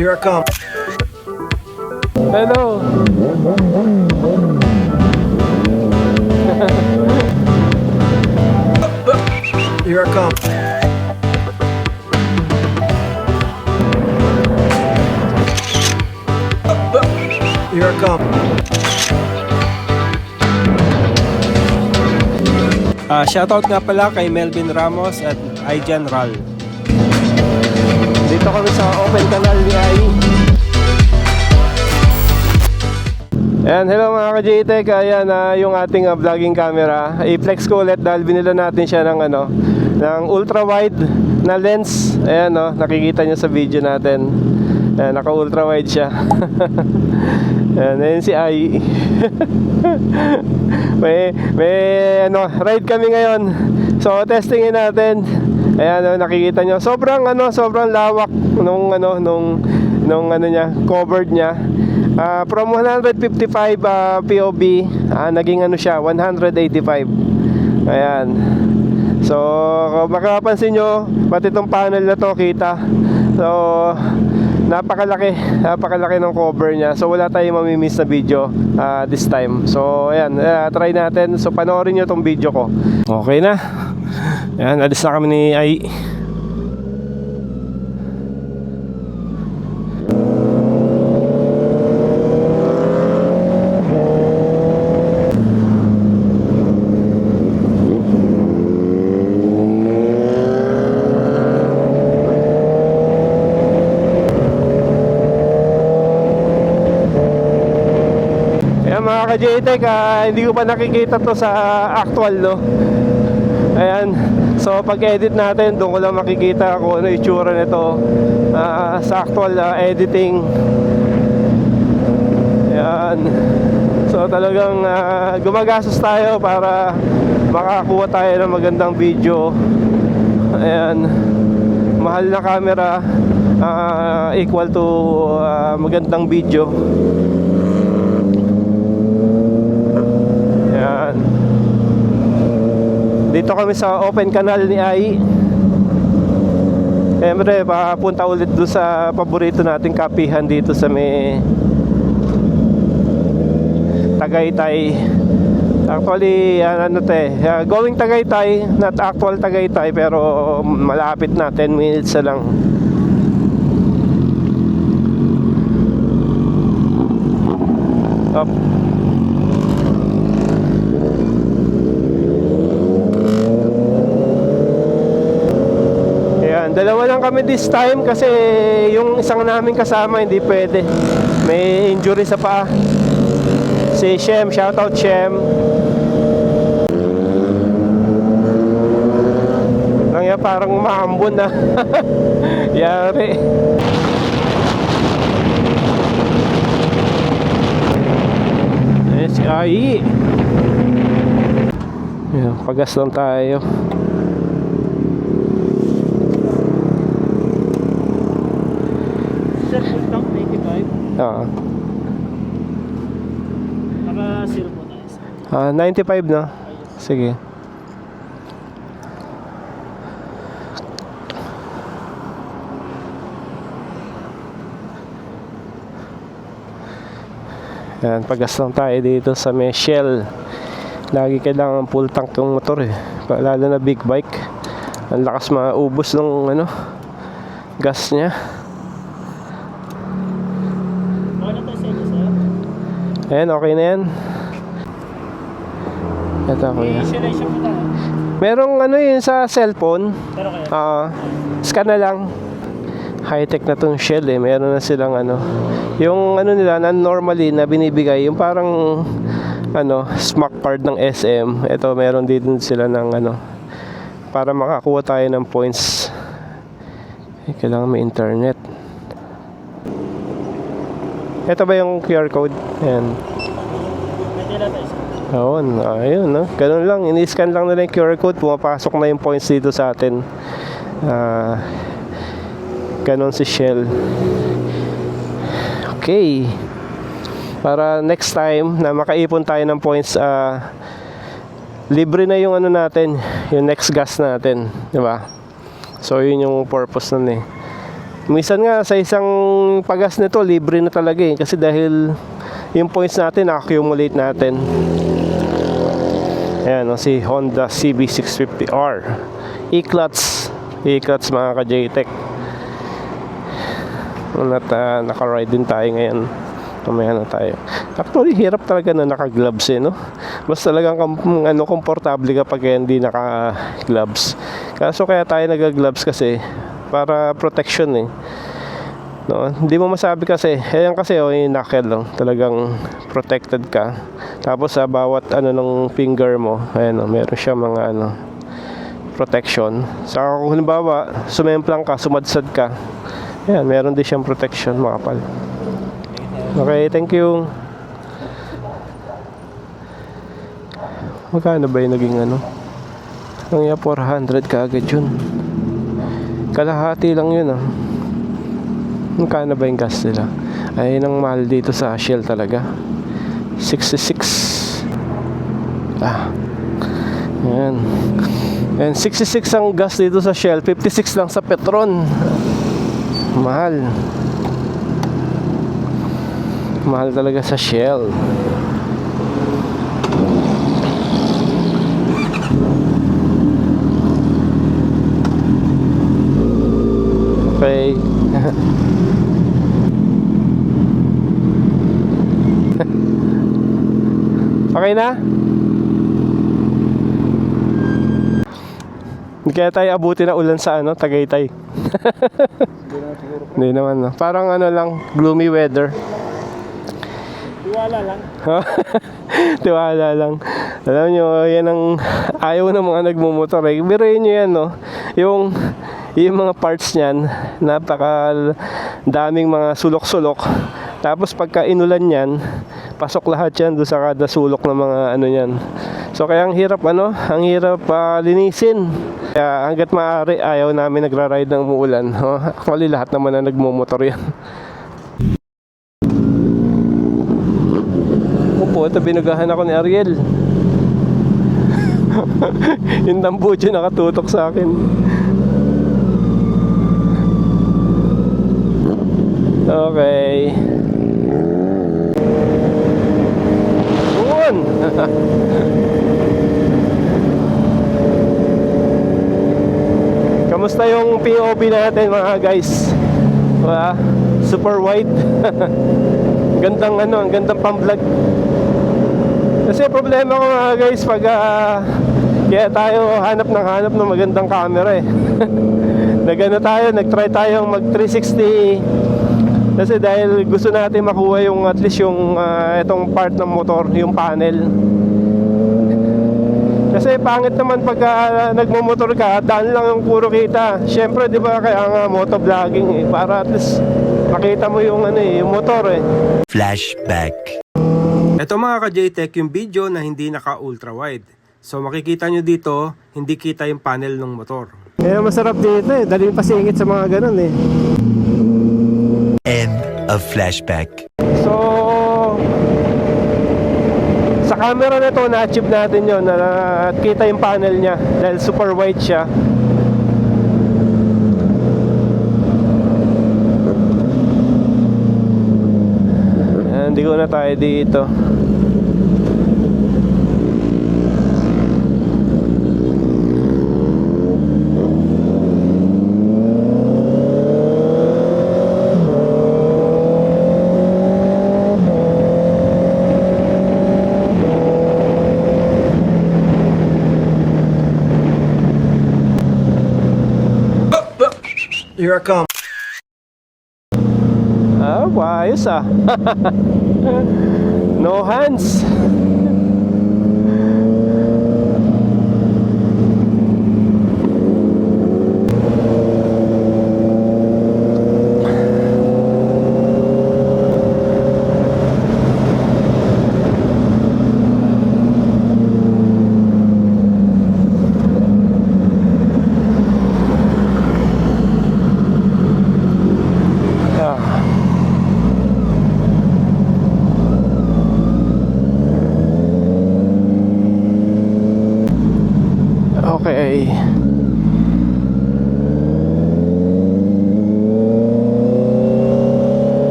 Here I come. Hello. Here I come. Here I come. Shoutout nga pala kay Melvin Ramos at Ijan Ral. Dito kami sa open canal ni Ai. Ayan, hello mga ka-JTech. Ayan, yung ating vlogging camera. I-flex ko ulit dahil binila natin siya ng ng ultra wide na lens. Ayan, nakikita nyo sa video natin. Ayan, naka ultra wide siya. Ayan si Ai. may ride kami ngayon. So testingin natin. Ayan, nakikita nyo. Sobrang lawak nung niya, covered niya. From 155 POV, naging siya 185. Ayan. So makapansin nyo, pati itong panel na to kita. So napakalaki ng cover niya. So wala tayong mamimiss na video this time. So ayan, try natin. So panoorin nyo tong video ko. Okay na. Ayan, alis na kami ni Ai. Mga ka-JTech, hindi ko pa nakikita to sa actual, no? Ayan, so pag edit natin, doon ko lang makikita kung ano yung itsura nito sa actual editing. Ayan, so talagang gumagastos tayo para makakuha tayo ng magandang video. Ayan, mahal na camera equal to magandang video. Dito kami sa open canal ni Ai. Siyempre, papunta ulit doon sa paborito nating kapihan dito sa may Tagaytay. Actually, going Tagaytay, not actual Tagaytay, pero malapit na, 10 minutes na lang. Up. Dalawa lang kami this time kasi yung isang namin kasama hindi pwede. May injury sa paa. Si Shem, shoutout Shem. Lang parang maambon na. Yari. Si Ai. Pagas lang tayo. Naka 0 po tayo. 95 na. Sige. Yan, pagas lang tayo dito sa may Shell. Lagi kailangan full tank yung motor lalo na big bike. Ang lakas maubos ng gas niya. Ayan, okay na yan. Ito ako yan. Merong yun sa cellphone. Scan na lang. High-tech na tong Shell Meron na silang yung nila na normally na binibigay, yung parang smack card ng SM. Ito meron din sila ng para makakuha tayo ng points. Kailangan may internet. Ito ba yung QR code? Ayan. Oo, ayun, no? Ganun lang, ini-scan lang nila yung QR code, pumapasok na yung points dito sa atin. Ganun si Shell. Okay. Para next time na makaipon tayo ng points, libre na yung natin, yung next gas natin, di ba? So yun yung purpose nun Minsan nga sa isang pagas nito libre na talaga eh, kasi dahil yung points natin na-accumulate natin. Ayan, si Honda CB650R E-Clutch mga ka-JTech. Naka-ride din tayo ngayon. Mamaya na tayo. Actually, hirap talaga na naka-gloves eh, no? Mas talagang komportable kapag hindi naka-gloves. Kaso kaya tayo nag-gloves kasi para protection eh. No? Hindi mo masabi kasi. Ayan kasi yung knuckle lang. Talagang protected ka. Tapos sa bawat ng finger mo, ayan meron siya mga protection. Saka kung halimbawa, sumemplang ka, sumadsad ka, ayan, meron din siyang protection, makapal. Okay, thank you. Magkano ba yung naging Ang 400 kaagad yun. Kalahati lang yun Magkano ba yung gas nila? Ay, nang mahal dito sa Shell talaga. 66. Ayan. And 66 ang gas dito sa Shell, 56 lang sa Petron. Mahal. Mahal talaga sa Shell. Okay. Okay na? Hindi kaya tayo abuti na ulan sa Tagaytay. Hindi naman Parang lang, gloomy weather. Tiwala lang. Tiwala lang. Alam nyo, yan ang ayaw ng mga nagmumotor eh. Biruin nyo yan yung mga parts niyan, napaka daming mga sulok-sulok. Tapos pagka inulan yan, pasok lahat yan doon sa kada sulok ng mga yan. So kaya ang hirap ang hirap linisin. Kaya hanggat maaari ayaw namin nagra-ride ng umuulan. Actually lahat naman na nagmumotor yan. Opo, ito binugahan ako ni Ariel. Yung tambucho nakatutok sa akin. Okay. Yun. Kamusta yung POV natin mga guys? Diba? Super wide. Gandang ang gandang pang-vlog. Kasi problema ko mga guys pag kaya tayo hanap ng magandang camera eh. Nag-try tayong mag 360 kasi dahil gusto natin makuha yung at least yung itong part ng motor, yung panel. Kasi pangit naman pag nagmo-motor ka, daan lang yung puro kita. Syempre, 'di ba, kaya nga motovlogging para at least makita mo yung yung motor eh. Flashback. Ito mga ka-JTech, yung video na hindi naka-ultra wide. So makikita nyo dito, hindi kita yung panel ng motor. Kaya masarap dito eh, daling pasingit sa mga ganun eh. End of flashback. So sa camera na to, na-achieve natin yun, na kita yung panel niya dahil super wide siya. Hindi ko na tayo dito. Here I come. Ayos No hands.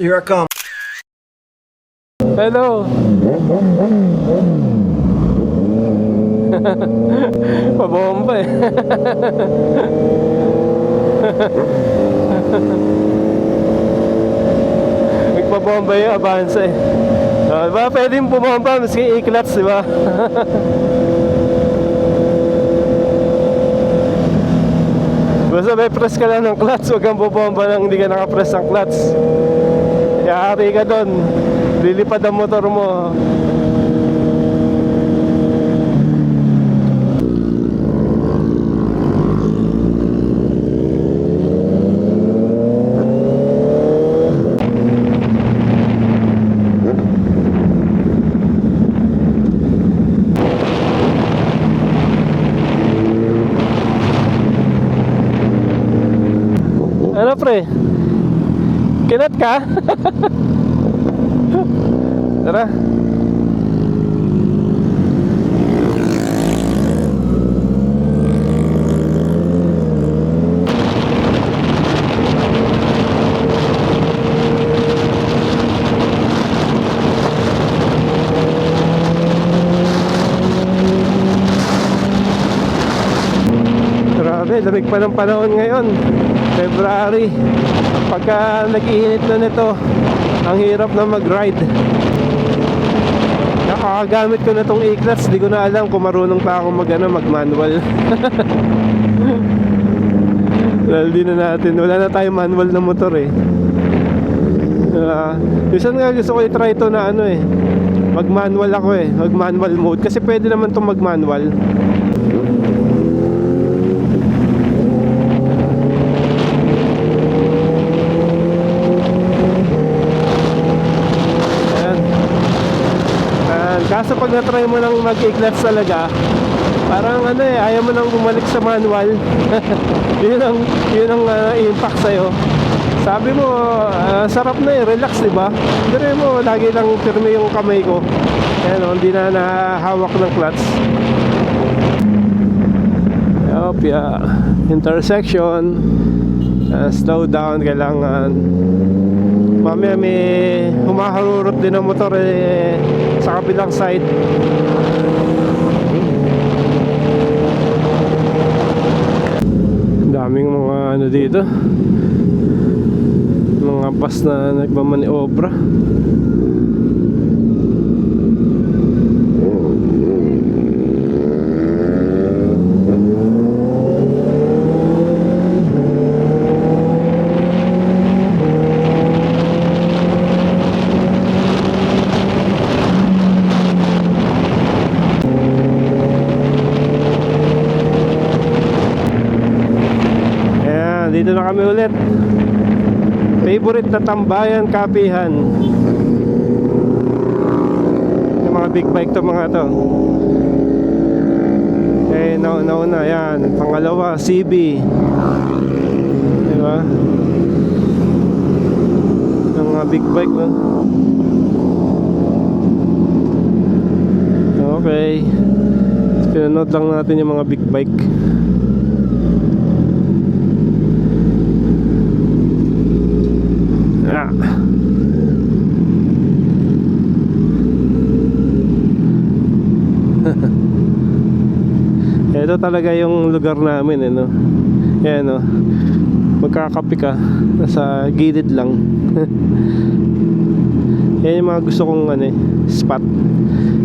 Here I come. Hello. Pabomba eh. Nagpabomba yung Avanza eh. Diba pwedeng bumomba maski i-clutch, diba? Basta may press ka lang ng clutch, huwag kang bubomba nang hindi ka nakapress ng clutch. Yari ka doon, lilipad ang motor mo. Ano pre? Kinat ka? Tara. Grabe, lamig pa ng panahon ngayon. February. Pagka nag-iinit na nito, ang hirap na mag-ride. Nakakagamit ko na tong e-clutch, di ko na alam kung marunong pa ako mag-manual. Dahil di na natin, wala na tayong manual na motor eh. Minsan nga gusto ko i-try ito na ano eh, mag-manual ako eh, mag-manual mode. Kasi pwede naman itong mag-manual. Kaso pag na-try mo nang mag-i-clutch talaga, parang ano eh, ayaw mo nang bumalik sa manual. yun ang impact sa'yo. Sabi mo, sarap na eh, relax, diba? Pero mo, lagi lang firme yung kamay ko. Ayan o, hindi na nahawak ng clutch. Yup, yeah. Intersection. Slow down, kailangan. Mamaya may humaharurot din ang motor eh, sa kabilang side. Daming mga ano dito, mga bus na nagmamaniobra. Dito na kami ulit. Favorite na tambayan, kapihan. Yung mga big bike to, mga to. Eh, nauna yan. Pangalawa, CB. Diba? Yung mga big bike, no? Okay. Pinanood lang natin yung mga big bike. Ito talaga yung lugar namin eh, no? Yan, no? Magkakape ka, nasa gilid lang. Yan yung mga gusto kong ano, spot.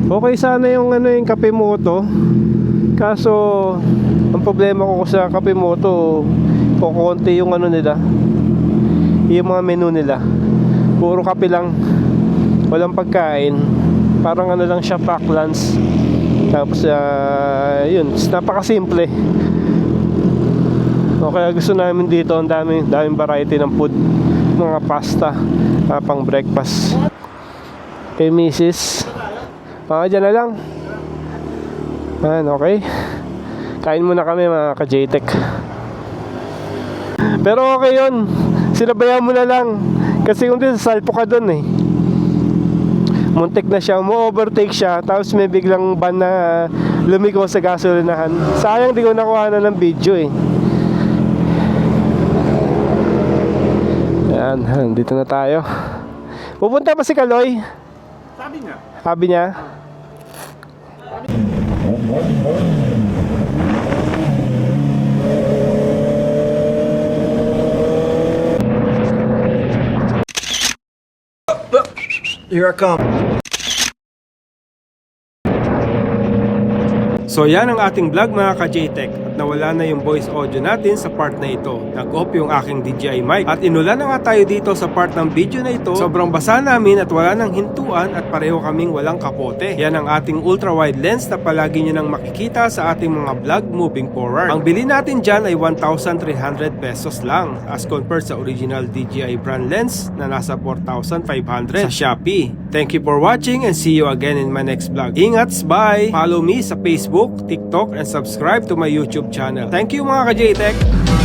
Okay sana yung ano, yung Kape Moto. Kaso ang problema ko sa Kape Moto, kukunti yung ano nila, yung mga menu nila. Puro kape lang, walang pagkain. Parang ano lang siya, pack lunch. Tapos yun, napakasimple. O kaya gusto namin dito, ang daming variety ng food. Mga pasta, pang breakfast. Kay Mrs. Dyan na lang. Okay. Kain muna kami mga ka-JTech. Pero okay yun, sinabayan mo na lang. Kasi kung din, salpo ka dun eh. Muntik na siya, mo-overtake siya, tapos may biglang van na lumiko sa gasolinahan. Sayang di ko nakuha na ng video eh. Yan, dito na tayo. Pupunta pa si Kaloy. Sabi nga. Sabi niya. Here I come. So yan ang ating vlog mga ka-JTech at nawala na yung voice audio natin sa part na ito. Nag-off yung aking DJI mic at inulan na nga tayo dito sa part ng video na ito. Sobrang basa namin at wala nang hintuan at pareho kaming walang kapote. Yan ang ating ultra wide lens na palagi nyo nang makikita sa ating mga vlog moving forward. Ang bili natin dyan ay 1,300 pesos lang as compared sa original DJI brand lens na nasa 4,500 sa Shopee. Thank you for watching and see you again in my next vlog. Ingats, bye! Follow me sa Facebook, TikTok, and subscribe to my YouTube channel. Thank you mga ka-JTech!